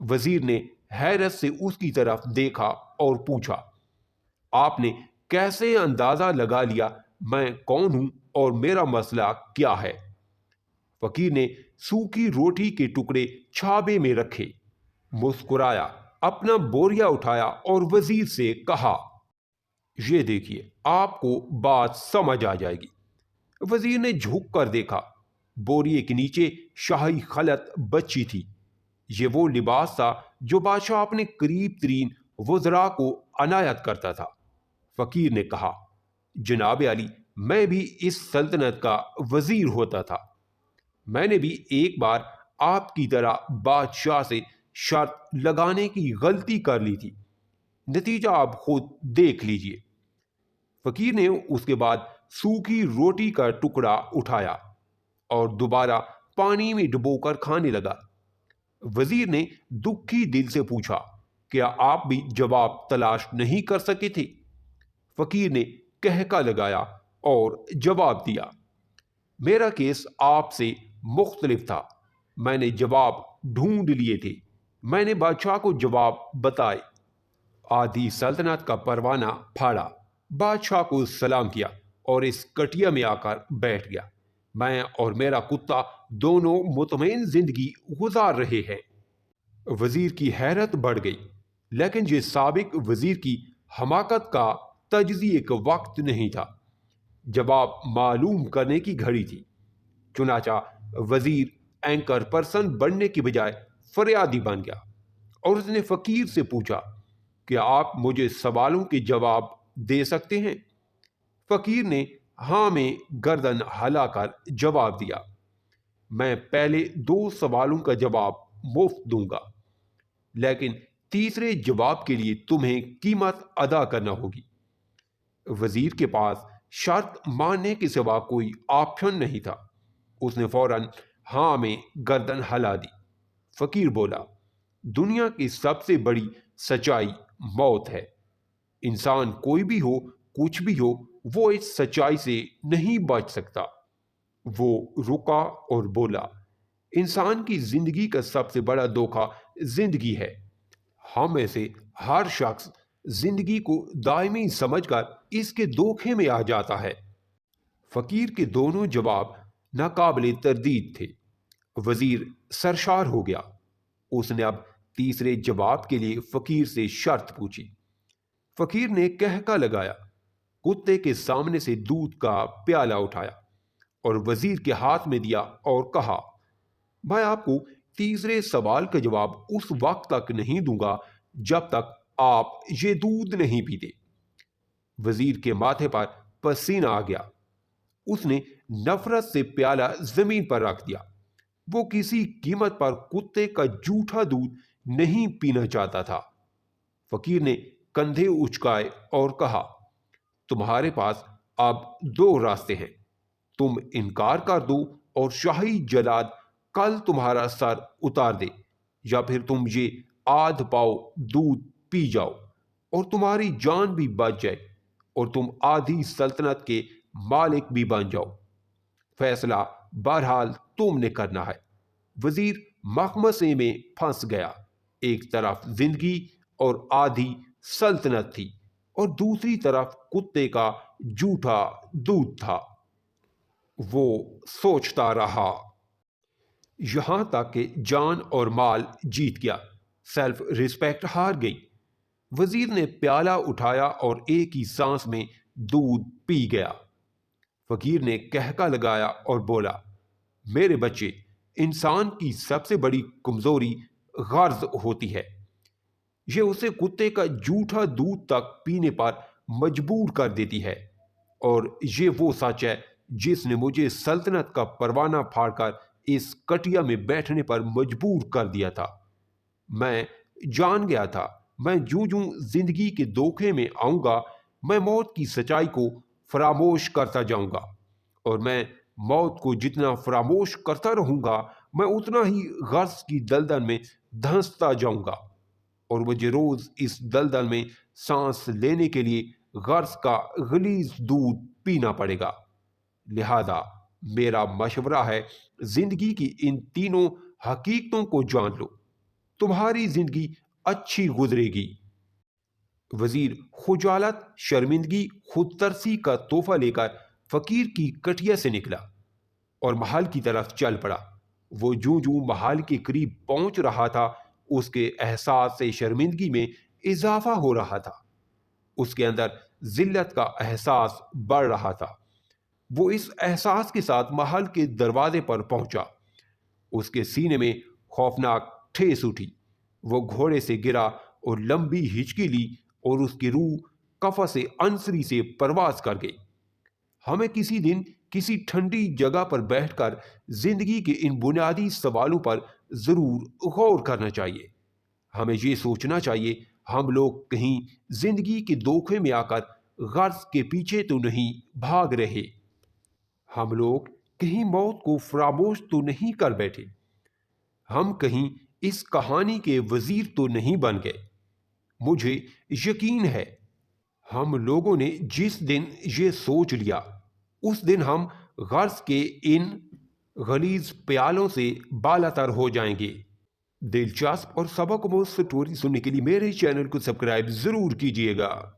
وزیر نے حیرت سے اس کی طرف دیکھا اور پوچھا، آپ نے کیسے اندازہ لگا لیا میں کون ہوں اور میرا مسئلہ کیا ہے؟ فقیر نے سوکھی روٹی کے ٹکڑے چھابے میں رکھے، مسکرایا، اپنا بوریا اٹھایا اور وزیر سے کہا، یہ دیکھیے آپ کو بات سمجھ آ جائے گی۔ وزیر نے جھک کر دیکھا، بوریے کے نیچے شاہی خلط بچی تھی۔ یہ وہ لباس تھا جو بادشاہ اپنے قریب ترین وزراء کو عنایت کرتا تھا۔ فقیر نے کہا، جناب علی، میں بھی اس سلطنت کا وزیر ہوتا تھا۔ میں نے بھی ایک بار آپ کی طرح بادشاہ سے شرط لگانے کی غلطی کر لی تھی، نتیجہ آپ خود دیکھ لیجئے۔ فقیر نے اس کے بعد سوکھی روٹی کا ٹکڑا اٹھایا اور دوبارہ پانی میں ڈبو کر کھانے لگا۔ وزیر نے دکھی دل سے پوچھا، کیا آپ بھی جواب تلاش نہیں کر سکے تھے؟ فقیر نے کہکا لگایا اور جواب دیا، میرا کیس آپ سے مختلف تھا۔ میں نے جواب ڈھونڈ لیے تھے، میں نے بادشاہ کو جواب بتائے۔ آدھی سلطنت کا پروانہ پھاڑا، بادشاہ کو سلام کیا اور اس کٹیا میں آ کر بیٹھ گیا۔ میں اور میرا کتا دونوں مطمئن زندگی گزار رہے ہیں۔ وزیر کی حیرت بڑھ گئی، لیکن یہ سابق وزیر کی حماقت کا تجزیے کا وقت نہیں تھا، جواب معلوم کرنے کی گھڑی تھی۔ چنانچہ وزیر اینکر پرسن بننے کی بجائے فریادی بن گیا اور اس نے فقیر سے پوچھا، کیا آپ مجھے سوالوں کے جواب دے سکتے ہیں؟ فقیر نے ہاں میں گردن ہلا کر جواب دیا، میں پہلے 2 سوالوں کا جواب مفت دوں گا، لیکن تیسرے جواب کے لیے تمہیں قیمت ادا کرنا ہوگی۔ وزیر کے پاس شرط ماننے کے سوا کوئی آپشن نہیں تھا۔ اس نے فوراً ہاں میں گردن ہلا دی۔ فقیر بولا، دنیا کی سب سے بڑی سچائی موت ہے۔ انسان کوئی بھی ہو، کچھ بھی ہو، وہ اس سچائی سے نہیں بچ سکتا۔ وہ رکا اور بولا، انسان کی زندگی کا سب سے بڑا دھوکہ زندگی ہے۔ ہم میں سے ہر شخص زندگی کو دائمی سمجھ کر اس کے دھوکے میں آ جاتا ہے۔ فقیر کے دونوں جواب ناقابل تردید تھے۔ وزیر سرشار ہو گیا۔ اس نے اب تیسرے جواب کے لیے فقیر سے شرط پوچھی۔ فقیر نے کہکا لگایا، کتے کے سامنے سے دودھ کا پیالہ اٹھایا اور وزیر کے ہاتھ میں دیا اور کہا، میں آپ کو تیسرے سوال کا جواب اس وقت تک نہیں دوں گا جب تک آپ یہ دودھ نہیں پیتے۔ وزیر کے ماتھے پر پسینہ آ گیا۔ اس نے نفرت سے پیالہ زمین پر رکھ دیا۔ وہ کسی قیمت پر کتے کا جھوٹا دودھ نہیں پینا چاہتا تھا۔ فقیر نے کندھے اچکائے اور کہا، تمہارے پاس اب 2 راستے ہیں، تم انکار کر دو اور شاہی جلاد کل تمہارا سر اتار دے، یا پھر تم یہ آدھ پاؤ دودھ پی جاؤ اور تمہاری جان بھی بچ جائے اور تم آدھی سلطنت کے مالک بھی بن جاؤ۔ فیصلہ بہرحال تم نے کرنا ہے۔ وزیر مخمصے میں پھنس گیا۔ ایک طرف زندگی اور آدھی سلطنت تھی اور دوسری طرف کتے کا جھوٹا دودھ تھا۔ وہ سوچتا رہا، یہاں تک کہ جان اور مال جیت گیا، سیلف ریسپیکٹ ہار گئی۔ وزیر نے پیالہ اٹھایا اور ایک ہی سانس میں دودھ پی گیا۔ فقیر نے کہکا لگایا اور بولا، میرے بچے، انسان کی سب سے بڑی کمزوری غرض ہوتی ہے۔ یہ اسے کتے کا جھوٹا دودھ تک پینے پر مجبور کر دیتی ہے، اور یہ وہ سچ ہے جس نے مجھے سلطنت کا پروانہ پھاڑ کر اس کٹیا میں بیٹھنے پر مجبور کر دیا تھا۔ میں جان گیا تھا میں جوں جوں زندگی کے دھوکے میں آؤں گا، میں موت کی سچائی کو فراموش کرتا جاؤں گا، اور میں موت کو جتنا فراموش کرتا رہوں گا، میں اتنا ہی غرض کی دلدل میں دھنستا جاؤں گا، اور مجھے روز اس دلدل میں سانس لینے کے لیے غرض کا غلیظ دودھ پینا پڑے گا۔ لہذا میرا مشورہ ہے، زندگی کی ان تینوں حقیقتوں کو جان لو۔ تمہاری زندگی اچھی گزرے گی۔ وزیر خجالت، شرمندگی، خود ترسی کا تحفہ لے کر فقیر کی کٹیا سے نکلا اور محل کی طرف چل پڑا۔ وہ جوں جوں محل کے قریب پہنچ رہا تھا، اس کے احساس سے شرمندگی میں اضافہ ہو رہا تھا۔ اس کے اندر ذلت کا احساس بڑھ رہا تھا۔ وہ اس احساس کے ساتھ محل کے دروازے پر پہنچا۔ اس کے سینے میں خوفناک ٹھیس اٹھی۔ وہ گھوڑے سے گرا اور لمبی ہچکی لی اور اس کی روح قفس عنصری سے پرواز کر گئی۔ ہمیں کسی دن کسی ٹھنڈی جگہ پر بیٹھ کر زندگی کے ان بنیادی سوالوں پر ضرور غور کرنا چاہیے۔ ہمیں یہ سوچنا چاہیے، ہم لوگ کہیں زندگی کے دھوکے میں آ کر غرض کے پیچھے تو نہیں بھاگ رہے؟ ہم لوگ کہیں موت کو فراموش تو نہیں کر بیٹھے؟ ہم کہیں اس کہانی کے وزیر تو نہیں بن گئے؟ مجھے یقین ہے ہم لوگوں نے جس دن یہ سوچ لیا، اس دن ہم غرض کے ان غلیظ پیالوں سے بالاتر ہو جائیں گے۔ دلچسپ اور سبق آموز سٹوری سننے کے لیے میرے چینل کو سبسکرائب ضرور کیجیے گا۔